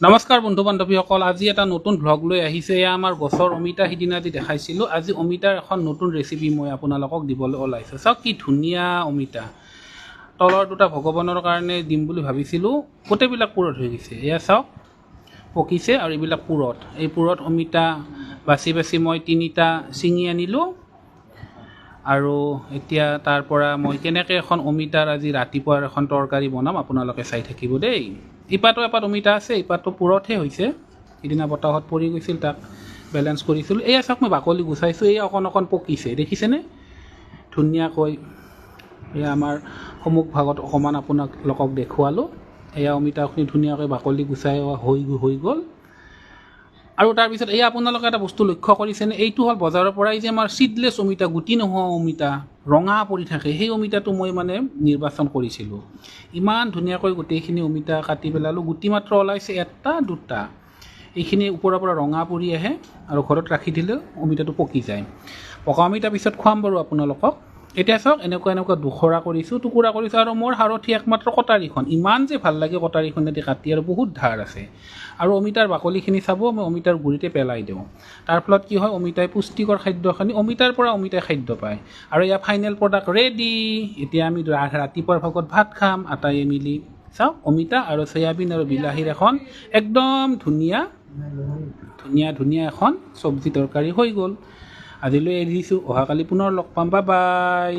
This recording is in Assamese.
নমস্কাৰ বন্ধু বান্ধৱীসকল, আজি এটা নতুন ভ্লগ লৈ আহিছে। এয়া আমাৰ গছৰ অমিতা সিদিনা যি দেখাইছিলোঁ, আজি অমিতাৰ এখন নতুন ৰেচিপি মই আপোনালোকক দিবলৈ ওলাইছোঁ। চাওক কি ধুনীয়া অমিতা। তলৰ দুটা ভগৱানৰ কাৰণে দিম বুলি ভাবিছিলোঁ, গোটেইবিলাক পুৰত হৈ গৈছে। এয়া চাওক পকিছে আৰু এইবিলাক পুৰত। এই পুৰত অমিতা বাছি বাছি মই 3টা ছিঙি আনিলোঁ। আৰু এতিয়া তাৰ পৰা মই কেনেকৈ এখন অমিতাৰ আজি ৰাতিপুৱাৰ এখন তৰকাৰী বনাম আপোনালোকে চাই থাকিব দেই। ইপাতো এপাত অমিতা আছে, ইপাতো পুৰতহে হৈছে। সিদিনা বতাহত পৰি গৈছিল, তাক বেলেঞ্চ কৰিছিলোঁ। এয়া চাওক মই বাকলি গুচাইছোঁ, এয়া অকণ অকণ পকিছে, দেখিছেনে ধুনীয়াকৈ। এয়া আমাৰ সন্মুখ ভাগত অকণমান আপোনালোকক দেখুৱালোঁ। এয়া অমিতাখিনি ধুনীয়াকৈ বাকলি গুচাই হৈ গ'ল। আৰু তাৰপিছত এয়া আপোনালোকে এটা বস্তু লক্ষ্য কৰিছেনে, এইটো হ'ল বজাৰৰ পৰাই যে আমাৰ চিডলেছ অমিতা, গুটি নোহোৱা অমিতা, ৰঙা পৰি থাকে, সেই অমিতাটো মই নিৰ্বাচন কৰিছিলোঁ। ইমান ধুনীয়াকৈ গোটেইখিনি অমিতা কাটি পেলালোঁ, গুটি মাত্ৰ ওলাইছে 1টা 2টা। এইখিনি ওপৰৰ পৰা ৰঙা পৰি আহে আৰু ঘৰত ৰাখি দিলে অমিতাটো পকি যায়। পকা অমিতা পিছত খুৱাম বাৰু আপোনালোকক। এতিয়া চাওক এনেকুৱা টুকুৰা কৰিছোঁ আৰু মোৰ সাৰথি একমাত্ৰ কটাৰীখন। ইমান যে ভাল লাগে কটাৰীখনেদি কাটি, আৰু বহুত ধাৰ আছে। আৰু অমিতাৰ বাকলিখিনি চাব, মই অমিতাৰ গুৰিতে পেলাই দিওঁ। তাৰ ফলত কি হয়, অমিতাই পুষ্টিকৰ খাদ্যখিনি অমিতাৰ পৰা অমিতাই খাদ্য পায়। আৰু ইয়াৰ ফাইনেল প্ৰডাক্ট ৰেডি। এতিয়া আমি ৰাতিপুৱাৰ ভাগত ভাত খাম আটাইয়ে মিলি। চাওক অমিতা আৰু চয়াবিন আৰু বিলাহীৰ এখন একদম ধুনীয়া এখন চব্জি তৰকাৰী হৈ গ'ল। আজিলৈ এৰি দিছোঁ, অহাকালি পুনৰ লগ পাম। Bye bye.